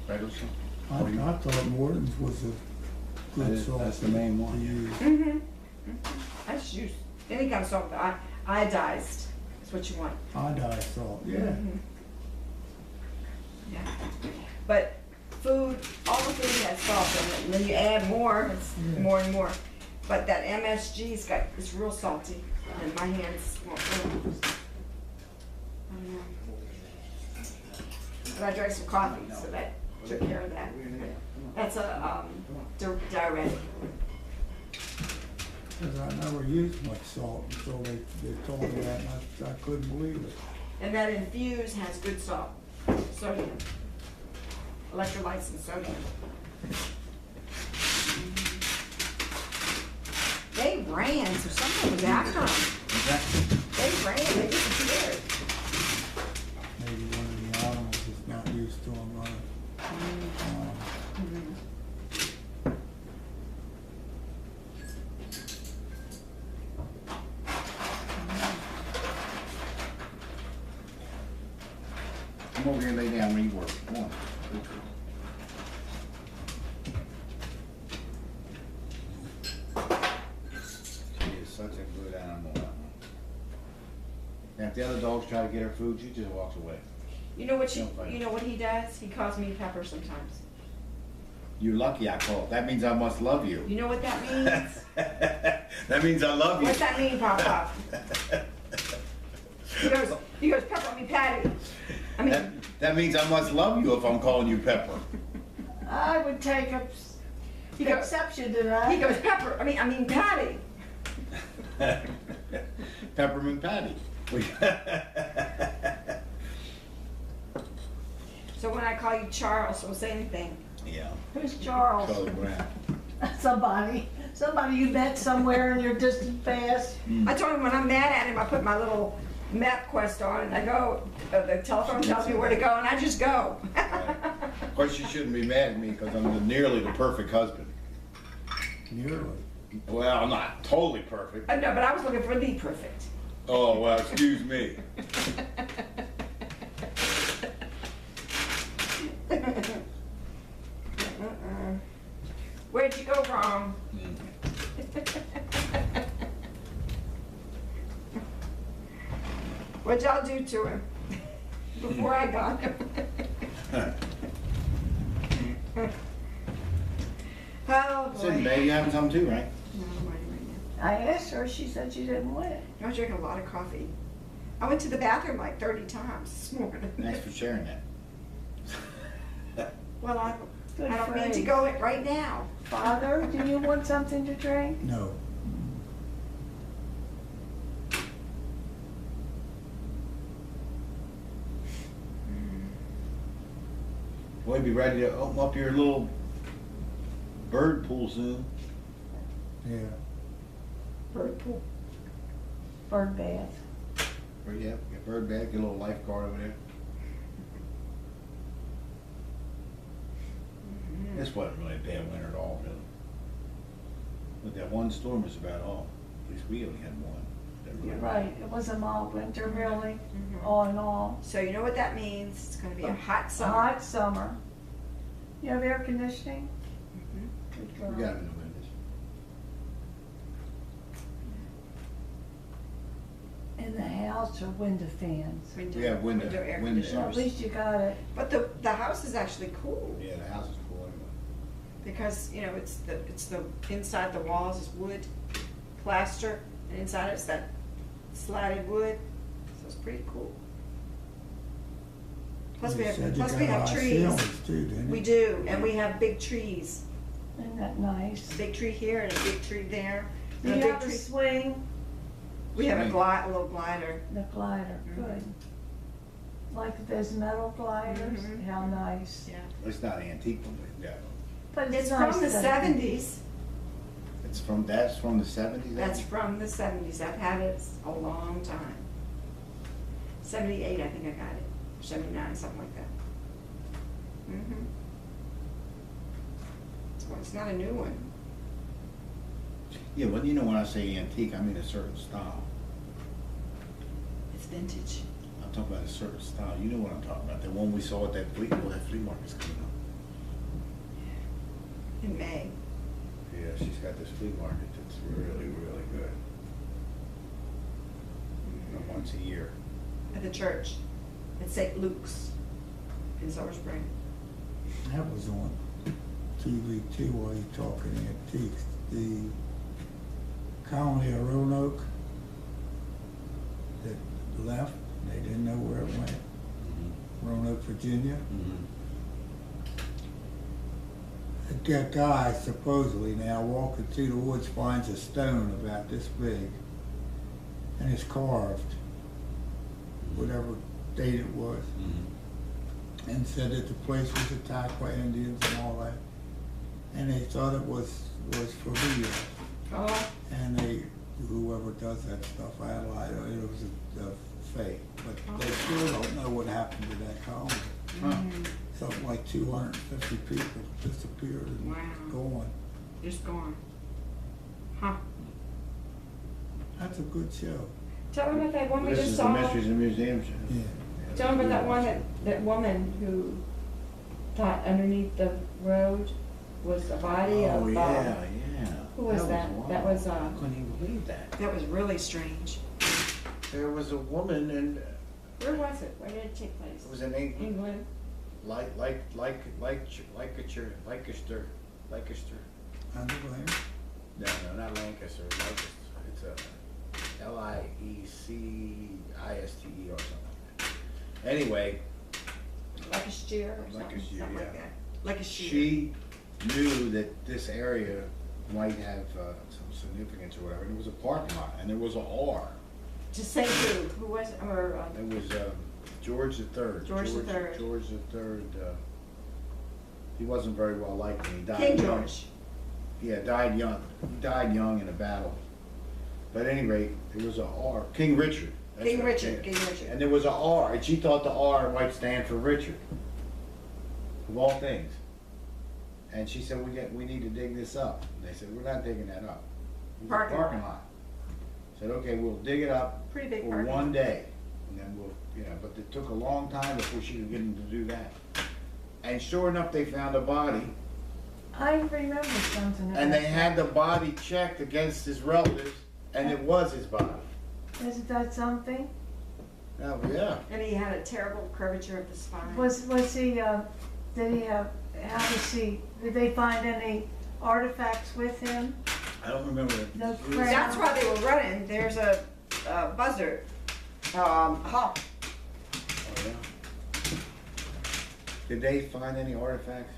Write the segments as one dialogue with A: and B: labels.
A: regular salt?
B: I thought Morton's was a good salt.
A: That's the main one.
B: to use.
C: Mm-hmm. I just use any kind of salt, but iodized is what you want.
B: Iodized salt, yeah.
C: Mhm. Yeah. But food, all the food has salt in it, and then you add more, it's
B: Yeah.
C: more and more. But that MSG's it's real salty, and my hands won't go. I don't know. But I drank some coffee, so that took care of that. That's a diuretic.
B: Because I never used much salt until they told me that, and I couldn't believe it.
C: And that infuse has good salt, sodium, electrolytes and sodium. They ran, so something was after them. They ran, they disappeared.
B: Maybe one of the animals is not used to them running.
A: Come over here and lay down where you work. Come on. She is such a good animal. That one. And if the other dogs try to get her food, she just walks away.
C: You know what
A: Don't fight.
C: you know what he does? He calls me Pepper sometimes.
A: You're lucky I called. That means I must love you.
C: You know what that means?
A: That means I love you.
C: What's that mean, Papa? He goes, Pepper, I mean Patty. I mean,
A: That means I must love you if I'm calling you Pepper.
D: I would take
C: he goes,
D: exception to that.
C: he goes, Pepper, I mean Patty.
A: Peppermint Patty.
C: So when I call you Charles, don't say anything.
A: Yeah.
D: Who's Charles?
A: Charlie Brown.
D: Somebody you met somewhere in your distant past.
C: I told him when I'm mad at him, I put my little map quest on and I go, the telephone tells me where to go and I just go.
A: Of course, you shouldn't be mad at me because I'm nearly the perfect husband.
B: Nearly.
A: Well, I'm not totally perfect.
C: I know, but I was looking for the perfect.
A: Oh, well, excuse me.
C: Where'd you go wrong? What'd y'all do to him before I got him? Oh
A: Sitting,
C: boy.
A: babe, you having some too, right?
C: No, I'm writing right
D: I asked her, she said she didn't want it.
C: now. I drink a lot of coffee. I went to the bathroom like 30 times this morning.
A: Thanks for sharing that.
C: Well, I
D: Good
C: don't need to
D: phrase.
C: go it right now.
D: Father, do you want something to drink?
B: No.
A: We'll be ready to open up your little bird pool soon.
B: Yeah.
D: Bird pool. Bird bath.
A: Or, yeah, your bird bag, your little lifeguard over there. This wasn't really a bad winter at all, really. But that one storm was about all. At least we only had one. That really-
D: You're right, it was a mild winter, really,
C: Mhm.
D: all in all.
C: So you know what that means? It's going to be a hot
D: A
C: summer.
D: hot summer. You have air conditioning?
C: Mhm.
D: Good
A: We
D: girl.
A: got it in the windows.
D: In the house or window fans?
C: Window,
A: We have window
C: air
D: Well,
C: conditioners.
D: at least you got it.
C: But the house is actually cool
A: Yeah, the house is cool anyway.
C: because you know it's the inside the walls is wood, plaster, and inside it's that slatted wood. So it's pretty cool. Plus we
B: You
C: have
B: said you got high
C: trees.
B: ceilings too, didn't
C: We
B: you?
C: do, and we have big trees.
D: Isn't that nice?
C: A big tree here and a big tree there.
D: Do
C: And
D: you
C: a
D: have
C: big
D: a
C: tree.
D: swing?
C: We have
A: Swing.
C: a little glider.
D: The glider,
C: Mhm.
D: good. Like those metal gliders,
C: Mhm.
D: how nice.
C: Yeah.
A: It's not antique one we've got.
D: But
C: It's
D: nice
C: from the
D: that-
C: 70s.
A: That's from the 70s?
C: That's from the 70s. I've had it a long time. 78, I think I got it. 79, something like that. Mm-hmm. It's not a new one.
A: Yeah, well, you know when I say antique, I mean a certain style.
C: It's vintage.
A: I'm talking about a certain style. You know what I'm talking about. The one we saw at that flea market's coming up. this flea market that's really, really good. Once a year.
C: At the church, at St. Luke's in Silver Spring.
B: That was on TV too while you're talking antiques. The colony of Roanoke that left, they didn't know where it went. Roanoke, Virginia. That guy supposedly now walking through the woods finds a stone about this big and it's carved, whatever date it was, and said that the place was attacked by Indians and all that. And they thought it was for real.
C: Oh,
B: And they, whoever does that stuff, I lied, it was a fake. But they still don't know what happened to that colony. Something like 250 people disappeared and
C: Wow.
B: gone.
C: just gone. Huh.
B: That's a good show.
C: Tell them about that one we
A: This
C: just
A: is the
C: saw.
A: Mysteries and Museums.
B: Yeah.
C: Tell them about that one, that woman who thought underneath the road was a body of,
A: Oh, yeah.
C: who was that?
A: wild.
C: That was,
A: I couldn't even believe that.
C: that was really strange.
A: There was a woman and
C: Where was it? Where did it take place?
A: it was in England,
C: England.
A: Lancaster.
B: Underground?
A: No, not Lancaster, Lancaster. It's a Leicester or something. Anyway,
C: Like a steer or something,
A: Lancashire,
C: something like
A: yeah.
C: that. Like a steer.
A: she knew that this area might have some significance or whatever, and it was a parking lot, and there was an R.
C: To say who was, or,
A: It was George III.
C: George III.
A: George III, he wasn't very well liked and he died
C: King
A: young.
C: George.
A: Yeah, died young. He died young in a battle. But at any rate, there was a R. King Richard. That's
C: King
A: what-
C: Richard,
A: yeah.
C: King Richard.
A: And there was a R, and she thought the R might stand for Richard, of all things. And she said, we need to dig this up. And they said, we're not digging that up. It was a
C: Parking lot.
A: parking lot. Said, okay, we'll dig it up
C: Pretty big
A: for
C: parking
A: one
C: lot.
A: day, and then we'll, but it took a long time before she could get them to do that. And sure enough, they found a body,
D: I remember something about
A: and they
D: that.
A: had the body checked against his relatives, and it was his body.
D: Isn't that something?
A: Oh, yeah.
C: And he had a terrible curvature of the spine.
D: Was he, did he have, did they find any artifacts with him?
A: I don't remember.
D: No
A: It was-
D: crap.
C: That's why they were running. There's a buzzard, hawk.
A: Oh, yeah. Did they find any artifacts?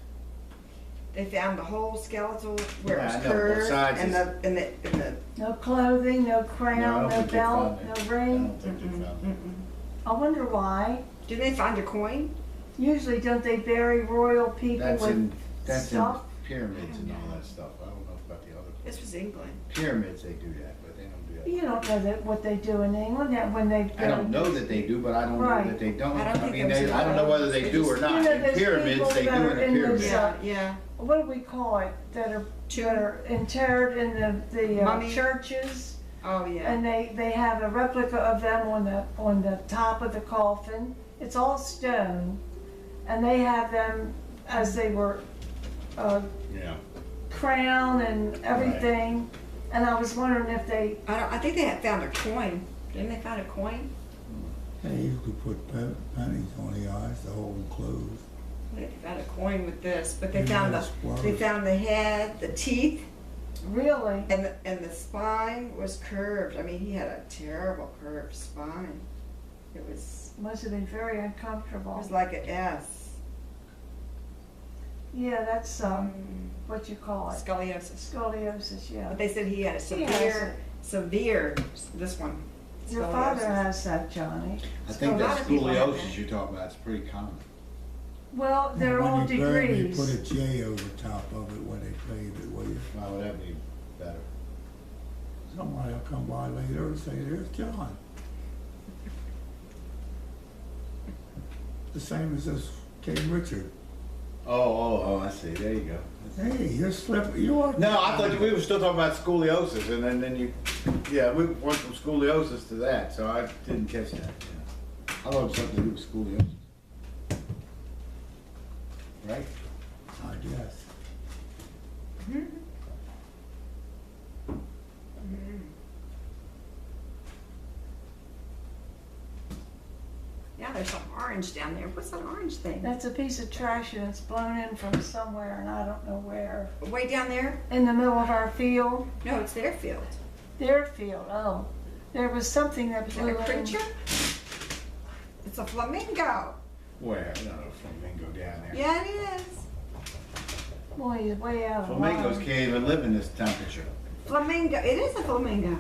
C: They found the whole skeletal where it
A: Yeah,
C: was
A: I know,
C: curved,
A: besides
C: and
A: his-
C: the
D: No clothing, no
A: No, I
D: crown,
A: don't
D: no
A: think they
D: belt,
A: found
D: no
A: it. I
D: ring?
A: don't think they found it.
D: I wonder why.
C: Did they find a coin?
D: Usually don't they bury royal people
A: That's in,
D: with
A: that's in
D: stuff?
A: pyramids and all that stuff. I don't know about the other.
C: This was England.
A: Pyramids, they do that, but they don't do that.
D: You don't know that what they do in England, that when they.
A: I don't know that they do, but I don't know
D: Right.
A: that they don't.
C: I don't think
A: mean,
C: there's
A: I don't know whether they
C: they
A: do or
C: just-
A: not.
D: You know,
A: In
D: there's
A: pyramids,
D: people
A: they do
D: that
A: in
D: are
A: a
D: in
A: pyramid.
D: this,
C: Yeah.
D: What do we call it, that are interred in the
C: Mummy?
D: churches?
C: Oh, yeah.
D: And they have a replica of them on the top of the coffin. It's all stone. And they have them as they were,
A: Yeah.
D: crowned and everything. And I was wondering if they,
C: I think they had found a coin. Didn't they find a coin?
B: They usually put pennies on the eyes to hold them closed.
C: They found a coin with this, but they
B: Yeah,
C: found
B: that's
C: they
B: worse.
C: found the head, the teeth,
D: really,
C: and the spine was curved. I mean, he had a terrible curved spine. It was
D: must have been very uncomfortable.
C: like an S.
D: Yeah, that's, what you call it,
C: Scoliosis.
D: scoliosis, yeah.
C: But they said he had a
D: He has
C: severe, this one.
D: Your
C: scoliosis.
D: father has that, Johnny.
A: I think
C: a
A: that
C: lot of people have
A: scoliosis
C: that.
A: you're talking about is pretty common.
D: Well, they're
B: When
D: all
B: you burn,
D: degrees.
B: They put a J over top of it when they pave it, will you?
A: Why would that be better?
B: Somebody will come by later and say, there's John. The same as this King Richard.
A: Oh, I see. There you go.
B: Hey, you're slipping, you are.
A: No, I thought we were still talking about scoliosis, and then you, yeah, we went from scoliosis to that, so I didn't catch that. Yeah. I thought it was something to do with scoliosis. Right?
B: I guess.
C: there's some orange down there. What's that orange thing?
D: That's a piece of trash and it's blown in from somewhere and I don't know where.
C: Way down there?
D: In the middle of our field,
C: No, it's their field.
D: their field, oh. There was something that
C: Is that
D: blew
C: a
D: in.
C: creature? It's a flamingo.
A: Where? No, flamingo down there.
C: Yeah, it is.
D: Boy, he's way out of
A: Flamingos
D: line.
A: can't even live in this temperature.
C: Flamingo. It is a flamingo.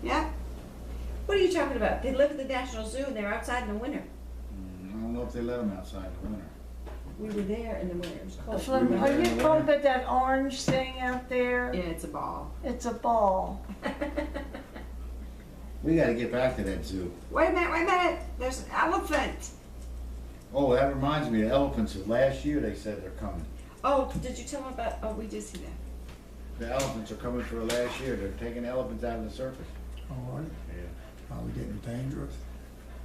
C: Yeah. What are you talking about? They live at the National Zoo and they're outside in the winter.
A: I don't know if they let them outside in the winter.
C: We were there in the winter. It was
D: A
C: cold.
D: flam-
A: We were
D: Are
A: there in
D: you
A: the
D: talking
A: winter.
D: about that orange thing out there?
C: Yeah, it's a ball.
D: It's a ball.
A: We gotta get back to that zoo.
C: Wait a minute. There's an elephant.
A: Oh, that reminds me, the elephants, last year they said they're coming.
C: Oh, did you tell them about, oh, we did see that.
A: The elephants are coming for the last year. They're taking elephants out of the circus.
B: All right,
A: Yeah.
B: probably getting dangerous.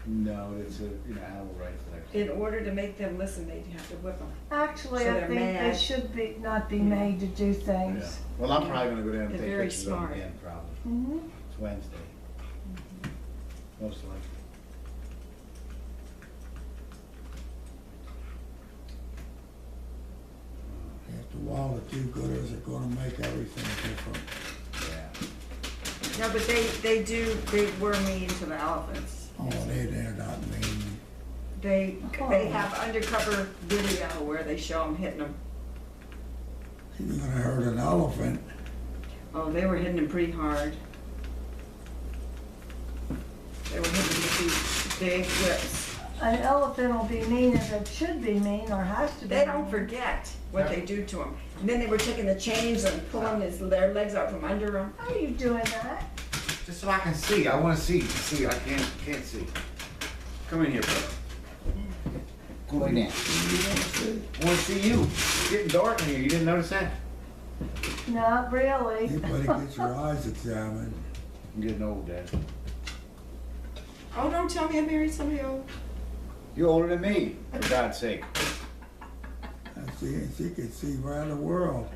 A: No, it's a, animal rights thing.
C: In order to make them listen, they have to whip them.
D: Actually,
C: So
D: I
C: they're
D: think they
C: mad.
D: should be, not be made to do
A: Yeah.
D: things.
A: Well, I'm probably gonna go down and
C: They're
A: take
C: very
A: pictures of them
C: smart.
A: again, probably.
D: Mhm.
A: It's Wednesday. Most likely.
B: After a while, the do-gooders are gonna make everything different.
A: Yeah.
C: No, but they were mean to the elephants.
B: Oh, they're not mean.
C: They have undercover video where they show them hitting them.
B: You're gonna hurt an elephant.
C: Oh, they were hitting them pretty hard. They were hitting them with these big whips.
D: An elephant will be mean if it should be mean or has to be.
C: They don't
D: mean.
C: forget what they do to them. And then they were taking the chains and pulling their legs out from under them.
D: How are you doing that?
A: Just so I can see. I wanna see. See, I can't see. Come in here, bro. Go lay down. I wanna see you. It's getting dark in here. You didn't notice that?
D: Not really.
B: You better get your eyes examined.
A: I'm getting old, Dad.
C: Oh, don't tell me I married somebody old.
A: You're older than me, for God's sake.
B: And she can see around the world.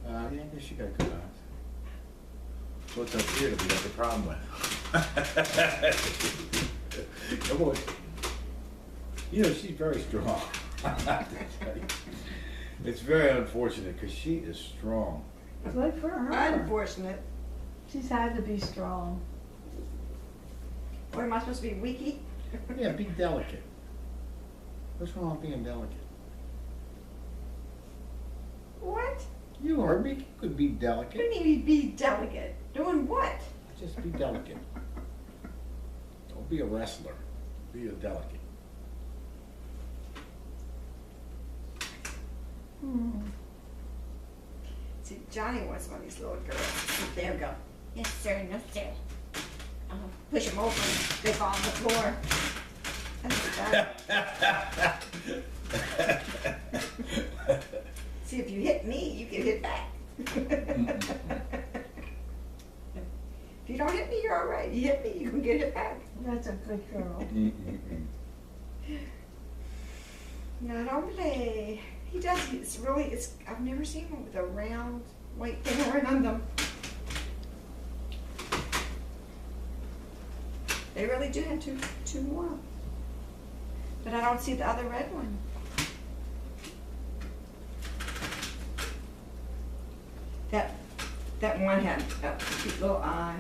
A: Yeah, I guess you got good eyes. What's up here that we got the problem with? Come on. She's very strong. It's very unfortunate because she is strong.
D: Good for her.
C: Unfortunate.
D: She's had to be strong.
C: What am I supposed to be, weaky?
A: Yeah, be delicate. What's wrong with being delicate?
C: What?
A: You heard me. You could be
C: What do
A: delicate.
C: you mean be delicate? Doing what?
A: Just be delicate. Don't be a wrestler. Be a delicate.
D: Hmm.
C: See, Johnny wants one of these little girls to sit there and go, yes sir, no sir. Push him over and they fall on the floor. That's Johnny. See, if you hit me, you can hit back. If you don't hit me, you're all right. You hit me, you can get hit back.
D: That's a good girl.
C: Not only. He does, I've never seen one with a round white thing around them. They really do have two more. But I don't see the other red one. That one had a cute little eye,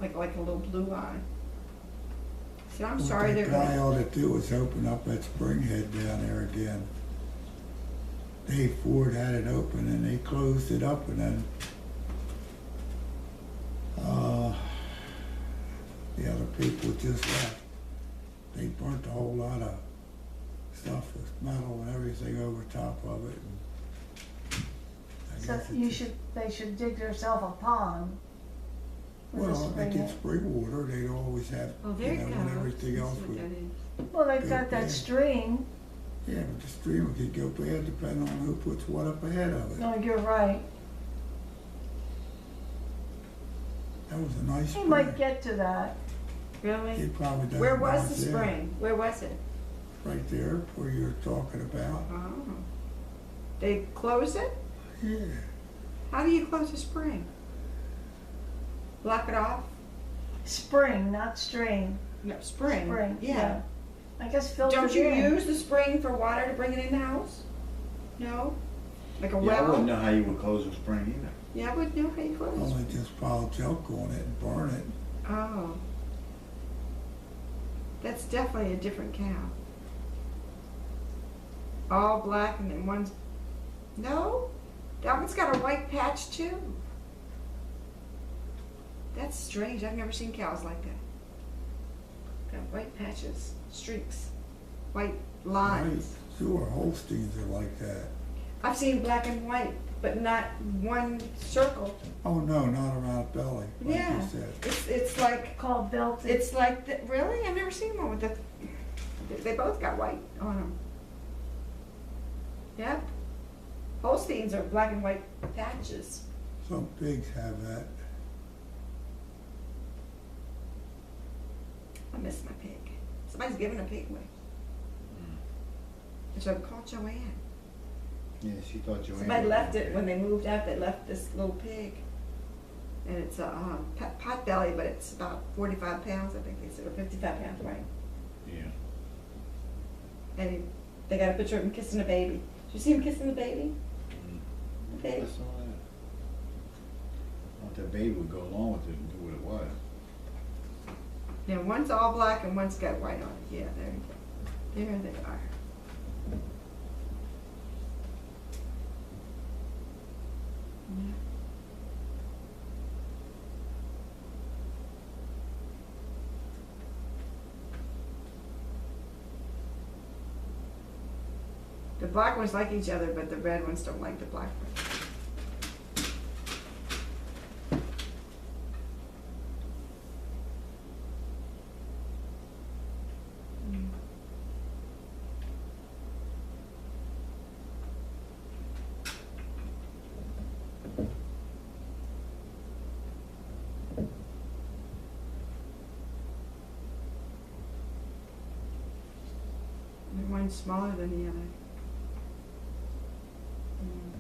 C: like a little blue eye. I said, I'm sorry, they're
B: What that guy
C: going.
B: ought to do is open up that spring head down there again. Dave Ford had it open and they closed it up and then the other people just left. They burnt a whole lot of stuff with metal and everything over top of it. And I
D: So
B: guess it's-
D: they should dig themselves a pond. with a
B: Well, if they
D: spring
B: get
D: in.
B: spring water, they'd always have,
C: Oh, there you go.
B: when everything
C: That's
B: else
C: what
B: would.
C: that is.
D: Well, they've got
B: Yeah.
D: that stream.
B: Yeah, but the stream could go bad depending on who puts what up ahead of it.
D: No, you're right.
B: That was a nice
D: He
B: spring.
D: might get to that.
C: Really?
B: He probably doesn't.
C: Where was
B: know
C: the
B: it's there.
C: spring? Where was it?
B: Right there, where you're talking about.
C: Oh. They close it?
B: Yeah.
C: How do you close a spring? Block it off?
D: Spring, not stream.
C: No, spring.
D: Spring,
C: Yeah.
D: I guess filtered
C: Don't you
D: in.
C: use the spring for water to bring it in the house? No? Like a
A: Yeah, I wouldn't
C: well?
A: know how you would close a spring either.
C: Yeah, I wouldn't know how you close.
B: Only just pile junk on it and burn it.
C: Oh. That's definitely a different cow. All black and then one's, no? That one's got a white patch too. That's strange. I've never seen cows like that. Got white patches, streaks, white
B: Right,
C: lines.
B: sure, Holsteins are like that.
C: I've seen black and white, but not one circle.
B: Oh, no, not around belly, like
C: Yeah.
B: you said.
C: It's like,
D: Called belted.
C: it's like, really? I've never seen one with the, they both got white on them. Yep. Holsteins are black and white patches.
B: Some pigs have that.
C: I miss my pig. Somebody's giving a pig away. And so I called Joanne.
A: Yeah, she thought Joanne.
C: Somebody
A: was
C: left it
A: okay.
C: when they moved out. They left this little pig, and it's a pot belly, but it's about 45 pounds, I think they said, or 55 pounds, right?
A: Yeah.
C: And they got a picture of him kissing a baby. Did you see him kissing the baby? The
A: I
C: baby.
A: saw that. I thought that baby would go along with it and do what it was.
C: Now one's all black and one's got white on it. Yeah, there you go. There they are. Yeah. The black ones like each other, but the red ones don't like the black ones. Mm. And one's smaller than the other. Mm.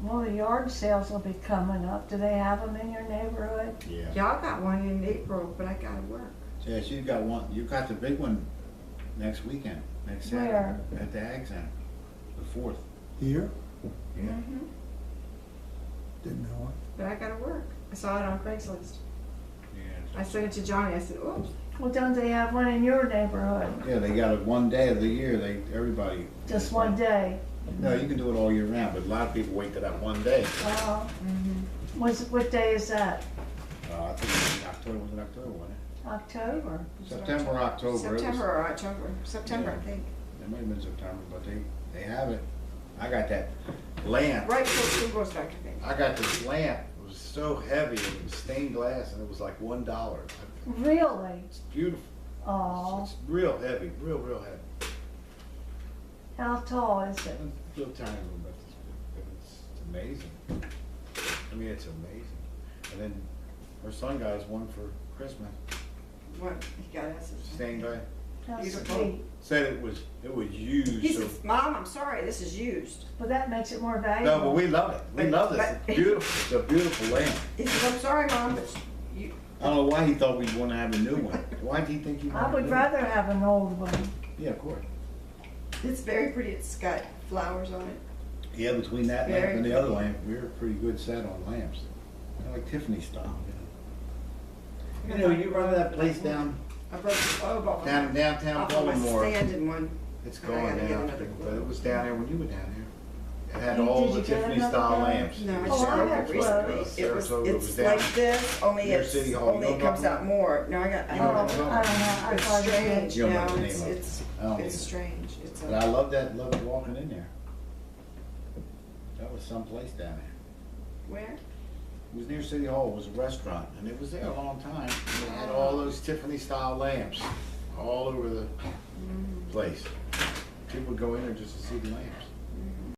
D: Well, the yard sales will be coming up. Do they have them in your neighborhood?
A: Yeah.
C: Y'all got one in April, but I gotta work.
A: Yeah, she's got one. You got the big one next weekend, next Saturday.
D: Where?
A: At the Ag Center, the 4th.
B: Here?
A: Yeah.
C: Mhm.
B: Didn't know it.
C: But I gotta work. I saw it on Craigslist.
A: Yeah.
C: I sent it to Johnny. I said, oops.
D: Well, don't they have one in your neighborhood?
A: Yeah, they got it one day of the year. Everybody.
D: Just one day?
A: No, you can do it all year round, but a lot of people wait till that one day.
D: What day is that?
A: I think it was in October. Was it October? Wasn't it?
D: October?
A: September, or October. It was-
C: September or October. September,
A: Yeah.
C: I think.
A: It might have been September, but they have it. I got that lamp.
C: Right before school goes back, I think.
A: I got this lamp. It was so heavy. It was stained glass, and it was like $1.
D: Really?
A: It's beautiful.
D: Oh,
A: It's real heavy, real heavy.
D: how tall is it?
A: It's a little tiny one, but it's amazing. I mean, it's amazing. And then her son got us one for Christmas.
C: What, he got us.
A: Stained glass.
D: How
C: Beautiful.
D: sweet.
A: Said it was used.
C: He
A: So,
C: says, Mom, I'm sorry, this is used.
D: But that makes it more
A: no,
D: valuable.
A: but we love it. We
C: But-
A: love this.
C: but-
A: It's beautiful. It's a beautiful lamp.
C: He says, I'm sorry, Mom, but you,
A: I don't know why he thought we'd want to have a new one. Why did he think he wanted
D: I would
A: a new
D: rather have an old one.
A: one? Yeah, of course.
C: it's very pretty. It's got flowers on it.
A: Yeah, between that lamp
C: Very
A: and the other
C: pretty.
A: lamp, we're a pretty good set on lamps. Kind of like Tiffany style. You know, you remember that place down
C: I broke the globe off.
A: downtown
C: Off of my
A: Baltimore?
C: standing one.
A: It's
C: I
A: gone
C: gotta get
A: now,
C: another
A: but it was down there when you were down there. It had
D: Did
A: all
D: you
A: the
D: get
A: Tiffany
D: another
A: style
D: one?
A: lamps.
C: No, I
A: In
C: just
D: Oh, I
C: broke
D: have
C: it recently.
D: clothes.
C: It was,
A: Sarasota
C: it's
A: down
C: like this, only
A: near
C: it's,
A: City Hall.
C: only
A: You know
C: it
A: what I'm
C: comes
A: talking
C: out more. No, I got, I
A: You know
C: don't
A: what
C: know.
A: I'm
D: I don't know. I
C: It's
D: thought you did.
C: strange,
A: You don't
C: no,
A: know the name
C: it's,
A: of it.
C: it's,
A: I don't
C: it's
A: either.
C: strange. It's
A: But I
C: a,
A: loved walking in there. That was someplace down there.
C: where?
A: It was near City Hall. It was a restaurant, and it was there a long time. And it had all those Tiffany style lamps all over the place. People would go in there just to see the lamps.